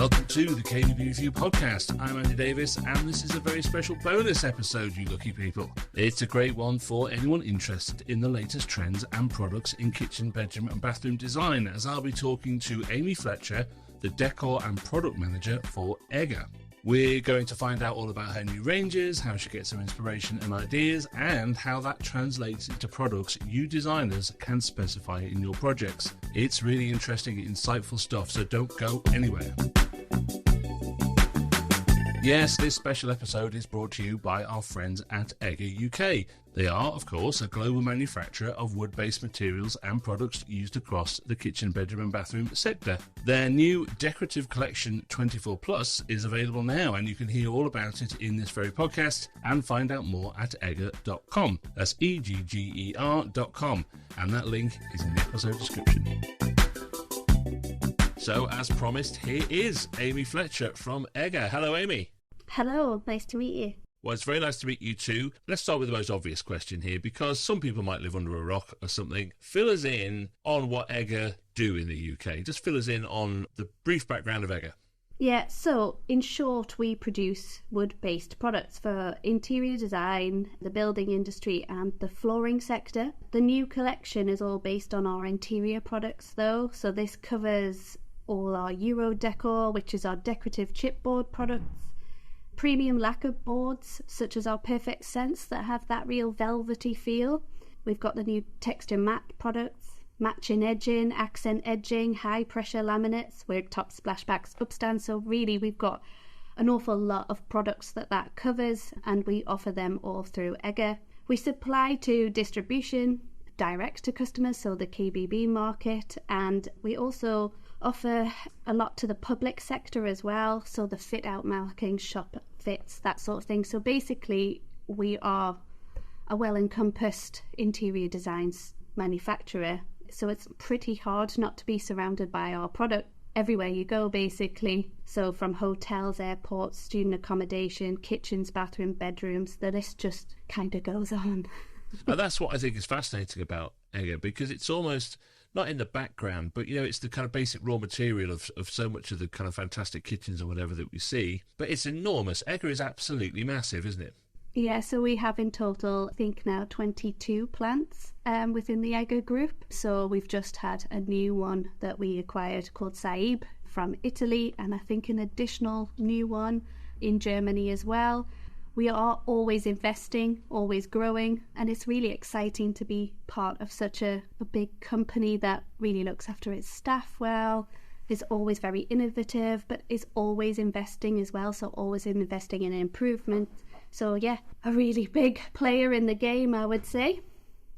Welcome to the kbbreview podcast. I'm Andy Davis, and this is a very special bonus episode, you lucky people. It's a great one for anyone interested in the latest trends and products in kitchen, bedroom and bathroom design, as I'll be talking to Aimee Fletcher, the Decor and Product Manager for Egger. We're going to find out all about her new ranges, how she gets her inspiration and ideas, and how that translates into products you designers can specify in your projects. It's really interesting, insightful stuff, so don't go anywhere. Yes, this special episode is brought to you by our friends at Egger UK. They are, of course, a global manufacturer of wood-based materials and products used across the kitchen, bedroom and bathroom sector. Their new Decorative Collection 24 Plus is available now, and you can hear all about it in this very podcast and find out more at egger.com. That's EGGER.com, and that link is in the episode description. So, as promised, here is Aimee Fletcher from Egger. Hello, Aimee. Hello, nice to meet you. Well, it's very nice to meet you too. Let's start with the most obvious question here, because some people might live under a rock or something. Fill us in on what Egger do in the UK. Just fill us in on the brief background of Egger. Yeah, so in short, we produce wood-based products for interior design, the building industry and the flooring sector. The new collection is all based on our interior products though, so this covers all our Euro Decor, which is our decorative chipboard products, premium lacquer boards such as our Perfect Sense that have that real velvety feel. We've got the new texture matte products, matching edging, accent edging, high pressure laminates, worktop splashbacks, upstands. So really we've got an awful lot of products that covers, and we offer them all through Egger. We supply to distribution direct to customers, so the KBB market, and we also offer a lot to the public sector as well, so the fit out marking, shop fits, that sort of thing. So basically we are a well encompassed interior designs manufacturer, so it's pretty hard not to be surrounded by our product everywhere you go basically. So from hotels, airports, student accommodation, kitchens, bathroom, bedrooms, the list just kind of goes on. And that's what I think is fascinating about Egger, because it's almost not in the background, but you know, it's the kind of basic raw material of so much of the kind of fantastic kitchens or whatever that we see. But it's enormous. Egger is absolutely massive, isn't it? Yeah, so we have in total, I think now 22 plants within the Egger group. So we've just had a new one that we acquired called Saib from Italy, and I think an additional new one in Germany as well. We are always investing, always growing, and it's really exciting to be part of such a big company that really looks after its staff well, is always very innovative, but is always investing as well, so always investing in improvement. So yeah, a really big player in the game, I would say.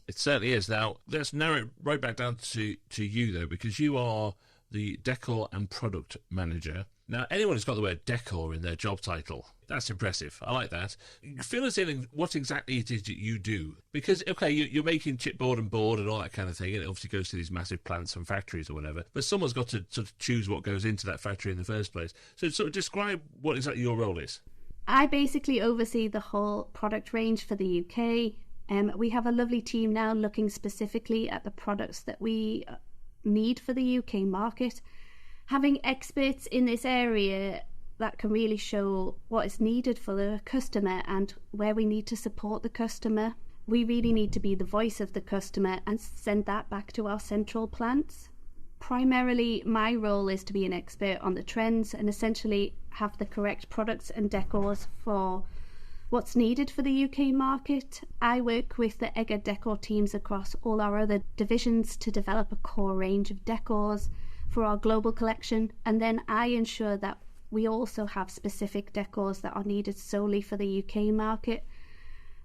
It certainly is. Now, let's narrow it right back down to you, though, because you are the Decor and Product Manager. Now, anyone who's got the word decor in their job title, that's impressive. I like that. Fill us in what exactly it is that you do. Because, okay, you're making chipboard and board and all that kind of thing, and it obviously goes to these massive plants and factories or whatever, but someone's got to sort of choose what goes into that factory in the first place. So sort of describe what exactly your role is. I basically oversee the whole product range for the UK. We have a lovely team now looking specifically at the products that we need for the UK market. Having experts in this area that can really show what is needed for the customer and where we need to support the customer. We really need to be the voice of the customer and send that back to our central plants. Primarily, my role is to be an expert on the trends and essentially have the correct products and decors for what's needed for the UK market. I work with the Egger decor teams across all our other divisions to develop a core range of decors for our global collection, and then I ensure that we also have specific decors that are needed solely for the UK market,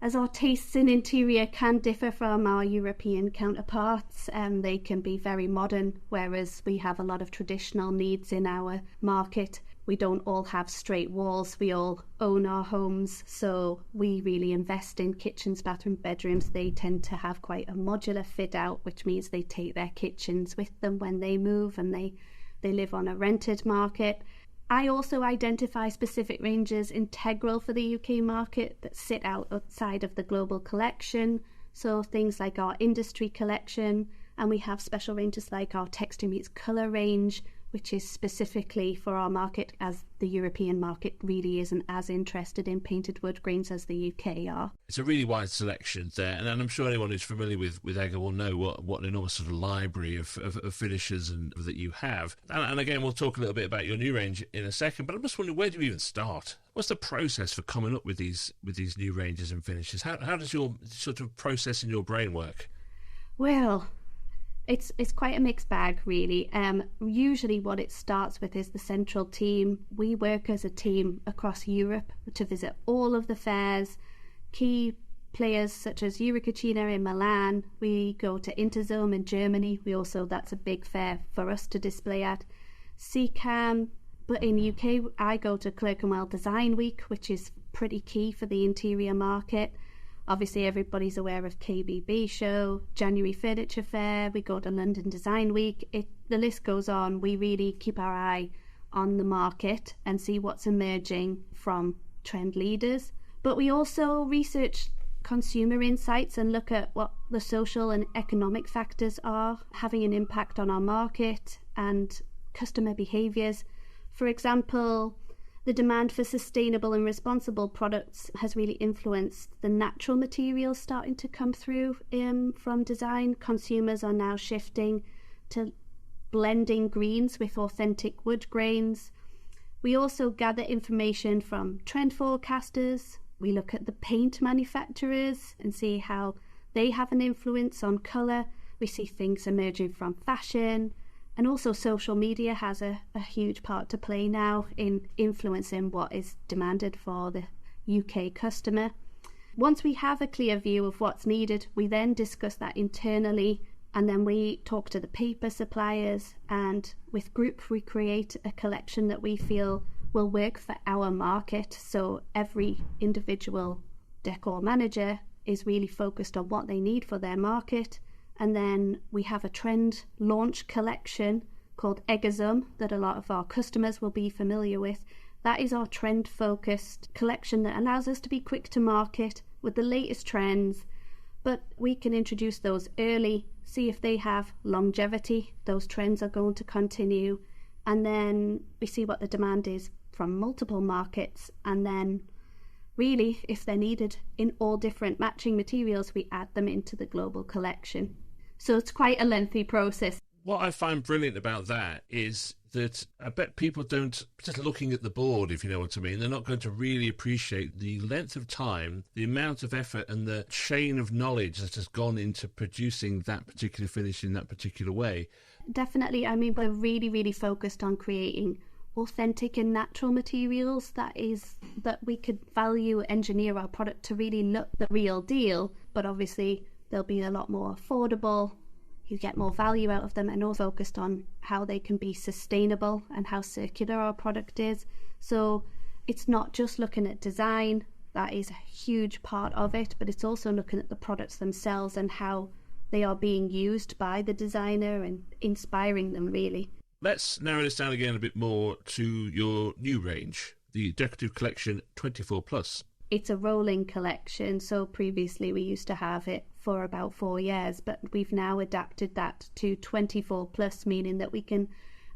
as our tastes in interior can differ from our European counterparts. They can be very modern, whereas we have a lot of traditional needs in our market. We don't all have straight walls, we all own our homes, so we really invest in kitchens, bathrooms, bedrooms. They tend to have quite a modular fit out, which means they take their kitchens with them when they move, and they live on a rented market. I also identify specific ranges integral for the UK market that sit outside of the global collection, so things like our industry collection, and we have special ranges like our texture meets colour range, which is specifically for our market, as the European market really isn't as interested in painted wood grains as the UK are. It's a really wide selection there, and I'm sure anyone who's familiar with Ega will know what an enormous sort of library of finishes and that you have. And again, we'll talk a little bit about your new range in a second, but I'm just wondering, where do you even start? What's the process for coming up with these new ranges and finishes? How does your sort of process in your brain work? Well, it's quite a mixed bag, really. Usually what it starts with is the central team. We work as a team across Europe to visit all of the fairs. Key players such as Eurocachina in Milan. We go to Interzome in Germany. That's a big fair for us to display at. CCAM. But in UK, I go to Clerkenwell Design Week, which is pretty key for the interior market. Obviously, everybody's aware of KBB Show, January Furniture Fair, we go to London Design Week. The list goes on. We really keep our eye on the market and see what's emerging from trend leaders. But we also research consumer insights and look at what the social and economic factors are having an impact on our market and customer behaviours. For example, the demand for sustainable and responsible products has really influenced the natural materials starting to come through from design. Consumers are now shifting to blending greens with authentic wood grains. We also gather information from trend forecasters. We look at the paint manufacturers and see how they have an influence on colour. We see things emerging from fashion. And also social media has a huge part to play now in influencing what is demanded for the UK customer. Once we have a clear view of what's needed, we then discuss that internally, and then we talk to the paper suppliers, and with group we create a collection that we feel will work for our market. So every individual decor manager is really focused on what they need for their market. And then we have a trend launch collection called Egazum that a lot of our customers will be familiar with. That is our trend focused collection that allows us to be quick to market with the latest trends, but we can introduce those early, see if they have longevity, those trends are going to continue, and then we see what the demand is from multiple markets, and then really, if they're needed in all different matching materials, we add them into the global collection. So it's quite a lengthy process. What I find brilliant about that is that I bet people don't, just looking at the board, if you know what I mean, they're not going to really appreciate the length of time, the amount of effort and the chain of knowledge that has gone into producing that particular finish in that particular way. Definitely. I mean, we're really, really focused on creating authentic and natural materials that we could value engineer our product to really look the real deal, but obviously they'll be a lot more affordable, you get more value out of them, and also focused on how they can be sustainable and how circular our product is. So it's not just looking at design, that is a huge part of it, but it's also looking at the products themselves and how they are being used by the designer and inspiring them, really. Let's narrow this down again a bit more to your new range, the Decorative Collection 24+. It's a rolling collection, so previously we used to have it for about 4 years, but we've now adapted that to 24+, meaning that we can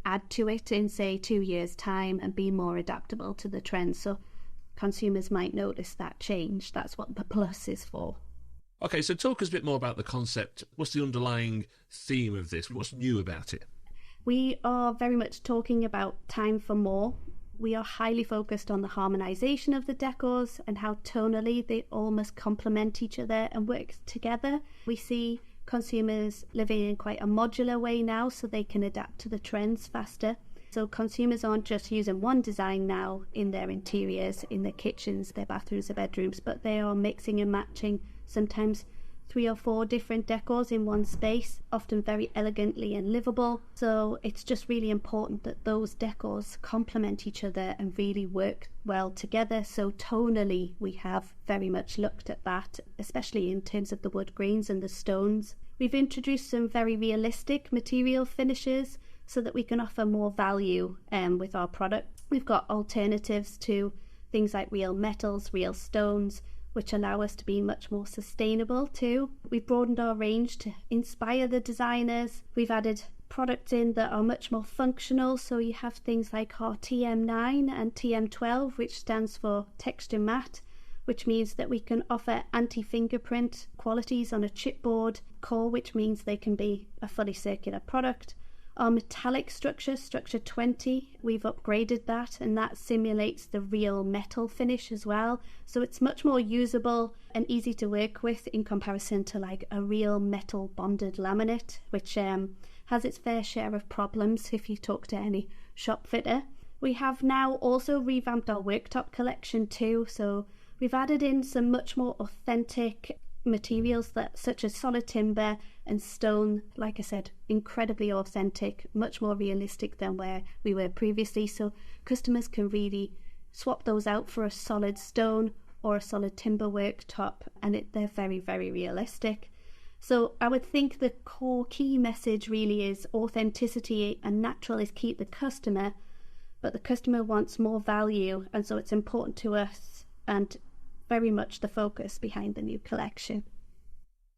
add to it in, say, 2 years' time and be more adaptable to the trends. So consumers might notice that change. That's what the plus is for. Okay, so talk us a bit more about the concept. What's the underlying theme of this? What's new about it? We are very much talking about time for more. We are highly focused on the harmonisation of the decors and how tonally they all must complement each other and work together. We see consumers living in quite a modular way now, so they can adapt to the trends faster. So consumers aren't just using one design now in their interiors, in their kitchens, their bathrooms, their bedrooms, but they are mixing and matching sometimes 3 or 4 different decors in one space, often very elegantly and livable. So it's just really important that those decors complement each other and really work well together. So tonally we have very much looked at that, especially in terms of the wood grains and the stones. We've introduced some very realistic material finishes so that we can offer more value with our product. We've got alternatives to things like real metals, real stones, which allow us to be much more sustainable too. We've broadened our range to inspire the designers. We've added products in that are much more functional. So you have things like our TM9 and TM12, which stands for texture matte, which means that we can offer anti-fingerprint qualities on a chipboard core, which means they can be a fully circular product. Our metallic structure 20, we've upgraded that, and that simulates the real metal finish as well. So it's much more usable and easy to work with in comparison to like a real metal bonded laminate, which has its fair share of problems if you talk to any shop fitter. We have now also revamped our worktop collection too, so we've added in some much more authentic materials such as solid timber and stone. Like I said, incredibly authentic, much more realistic than where we were previously, so customers can really swap those out for a solid stone or a solid timber worktop, and they're very, very realistic. So I would think the core key message really is authenticity and natural is key to the customer, but the customer wants more value, and so it's important to us and very much the focus behind the new collection.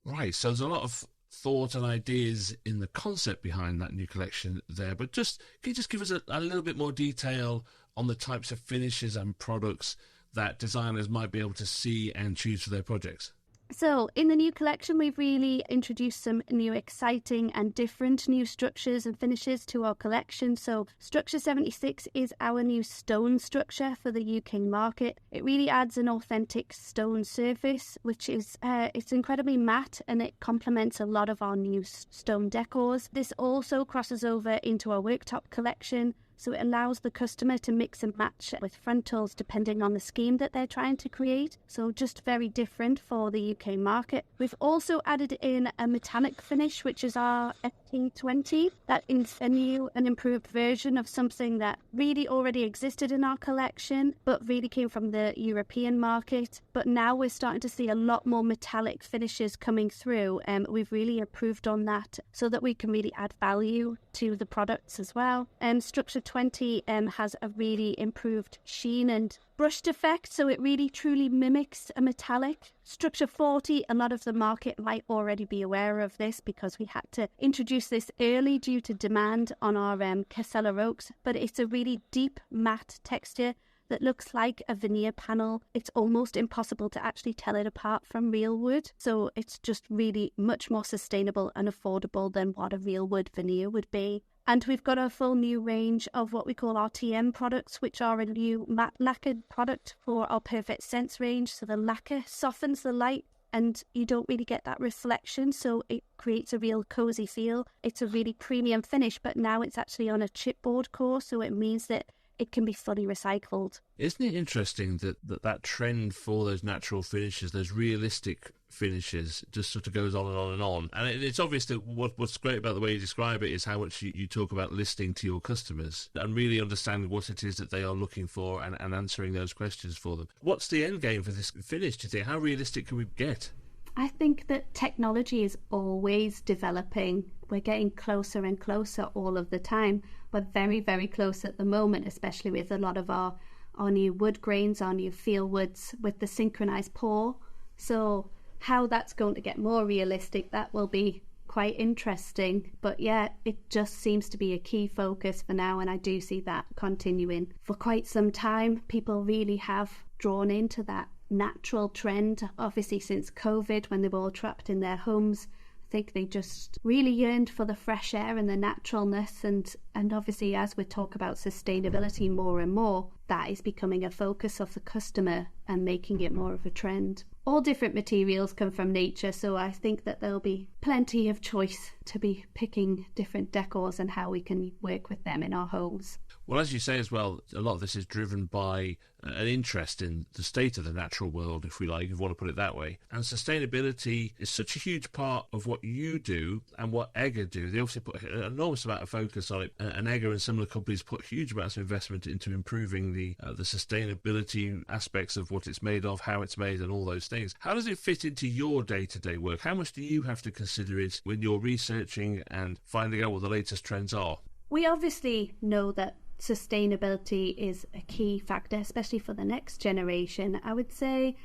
Right, so there's a lot of thought and ideas in the concept behind that new collection there, but can you just give us a little bit more detail on the types of finishes and products that designers might be able to see and choose for their projects? So in the new collection, we've really introduced some new exciting and different new structures and finishes to our collection. So Structure 76 is our new stone structure for the UK market. It really adds an authentic stone surface, which is it's incredibly matte, and it complements a lot of our new stone decors. This also crosses over into our worktop collection, so it allows the customer to mix and match with frontals depending on the scheme that they're trying to create. So just very different for the UK market. We've also added in a metallic finish, which is our FT20. That is a new and improved version of something that really already existed in our collection, but really came from the European market. But now we're starting to see a lot more metallic finishes coming through, and we've really improved on that so that we can really add value to the products as well. Structure 20 has a really improved sheen and brushed effect, so it really truly mimics a metallic. Structure 40, a lot of the market might already be aware of this because we had to introduce this early due to demand on our Casella oaks, but it's a really deep matte texture that looks like a veneer panel. It's almost impossible to actually tell it apart from real wood, so it's just really much more sustainable and affordable than what a real wood veneer would be. And we've got a full new range of what we call our TM products, which are a new matte lacquered product for our Perfect Sense range. So the lacquer softens the light and you don't really get that reflection, so it creates a real cozy feel. It's a really premium finish, but now it's actually on a chipboard core, so it means that it can be fully recycled. Isn't it interesting that trend for those natural finishes, those realistic finishes, just sort of goes on and on and on? And it's obvious that what's great about the way you describe it is how much you talk about listening to your customers and really understanding what it is that they are looking for and answering those questions for them. What's the end game for this finish, do you think? How realistic can we get? I think that technology is always developing. We're getting closer and closer all of the time. We're very, very close at the moment, especially with a lot of our new wood grains, our new feel woods with the synchronized pour. So how that's going to get more realistic, that will be quite interesting. But yeah, it just seems to be a key focus for now, and I do see that continuing for quite some time. People really have drawn into that natural trend, obviously since COVID, when they were all trapped in their homes. I think they just really yearned for the fresh air and the naturalness, and obviously as we talk about sustainability more and more, that is becoming a focus of the customer and making it more of a trend. All different materials come from nature, so I think that there'll be plenty of choice to be picking different decors and how we can work with them in our homes. Well, as you say as well, a lot of this is driven by an interest in the state of the natural world, if we like, if you want to put it that way. And sustainability is such a huge part of what you do and what EGA do. They obviously put an enormous amount of focus on it, and EGA and similar companies put huge amounts of investment into improving the sustainability aspects of what it's made of, how it's made, and all those things. How does it fit into your day-to-day work? How much do you have to consider it when you're researching and finding out what the latest trends are? We obviously know that sustainability is a key factor, especially for the next generation. I would say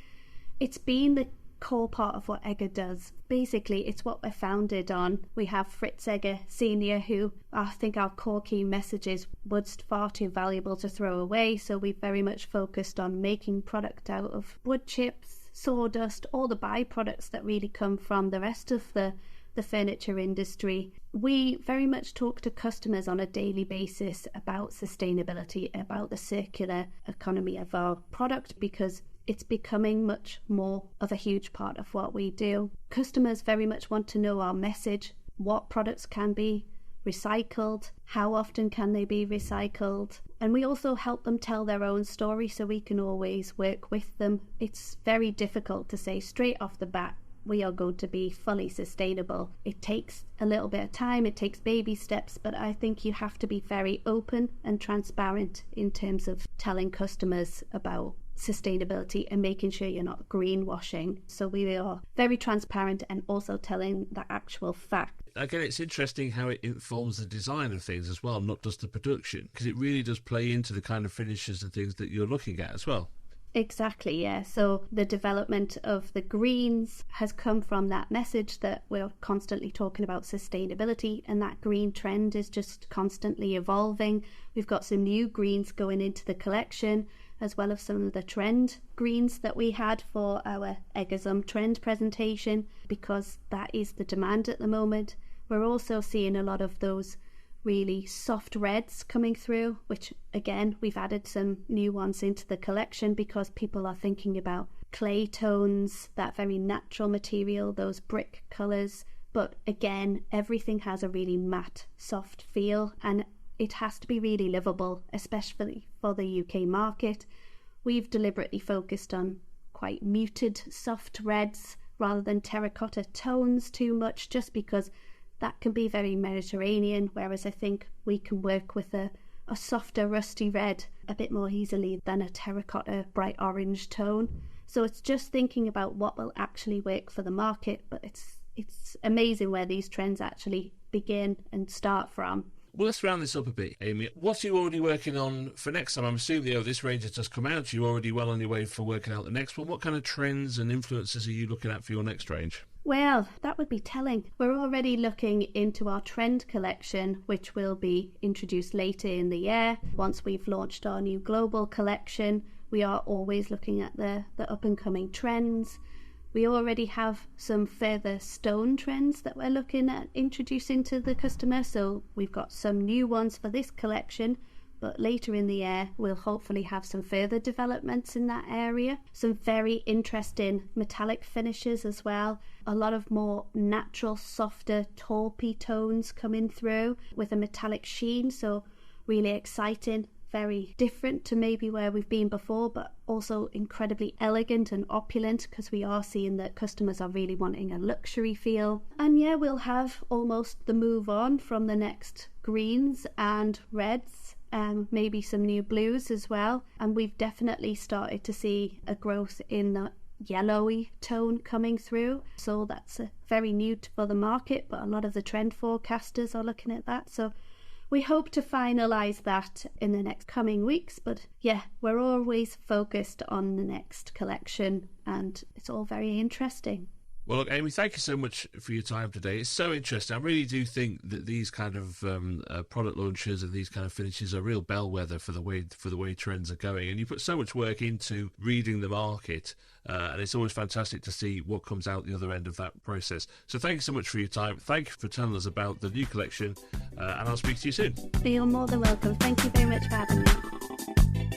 it's been the core part of what Egger does. Basically, it's what we're founded on. We have Fritz Egger Senior, who I think our core key message is wood's far too valuable to throw away, so we very much focused on making product out of wood chips, sawdust, all the byproducts that really come from the rest of the furniture industry. We very much talk to customers on a daily basis about sustainability, about the circular economy of our product, because it's becoming much more of a huge part of what we do. Customers very much want to know our message, what products can be recycled, how often can they be recycled, and we also help them tell their own story, so we can always work with them. It's very difficult to say straight off the bat we are going to be fully sustainable. It takes a little bit of time, it takes baby steps, but I think you have to be very open and transparent in terms of telling customers about sustainability and making sure you're not greenwashing. So we are very transparent and also telling the actual fact. Again, it's interesting how it informs the design of things as well, not just the production, because it really does play into the kind of finishes and things that you're looking at as well. Exactly, yeah. So the development of the greens has come from that message that we're constantly talking about sustainability, and that green trend is just constantly evolving. We've got some new greens going into the collection, as well as some of the trend greens that we had for our Eggersum trend presentation, because that is the demand at the moment. We're also seeing a lot of those really soft reds coming through, which again, we've added some new ones into the collection because people are thinking about clay tones, that very natural material, those brick colours. But again, everything has a really matte, soft feel, and it has to be really livable, especially for the UK market. We've deliberately focused on quite muted, soft reds rather than terracotta tones too much, just because that can be very Mediterranean, whereas I think we can work with a softer rusty red a bit more easily than a terracotta bright orange tone. So it's just thinking about what will actually work for the market, but it's amazing where these trends actually begin and start from. Well, let's round this up a bit, Aimee. What are you already working on for next time? I'm assuming this range has just come out. You're already well on your way for working out the next one. What kind of trends and influences are you looking at for your next range? Well, that would be telling. We're already looking into our trend collection, which will be introduced later in the year. Once we've launched our new global collection, we are always looking at the up-and-coming trends. We already have some further stone trends that we're looking at introducing to the customer, so we've got some new ones for this collection, but later in the year we'll hopefully have some further developments in that area. Some very interesting metallic finishes as well, a lot of more natural, softer, taupey tones coming through with a metallic sheen, so really exciting. Very different to maybe where we've been before, but also incredibly elegant and opulent, because we are seeing that customers are really wanting a luxury feel. And yeah, we'll have almost the move on from the next greens and reds, maybe some new blues as well. And we've definitely started to see a growth in the yellowy tone coming through, so that's very new for the market, but a lot of the trend forecasters are looking at that. So we hope to finalise that in the next coming weeks, but yeah, we're always focused on the next collection, and it's all very interesting. Well, look, Aimee, thank you so much for your time today. It's so interesting. I really do think that these kind of product launches and these kind of finishes are a real bellwether for the way trends are going. And you put so much work into reading the market, and it's always fantastic to see what comes out the other end of that process. So thank you so much for your time. Thank you for telling us about the new collection, and I'll speak to you soon. You're more than welcome. Thank you very much for having me.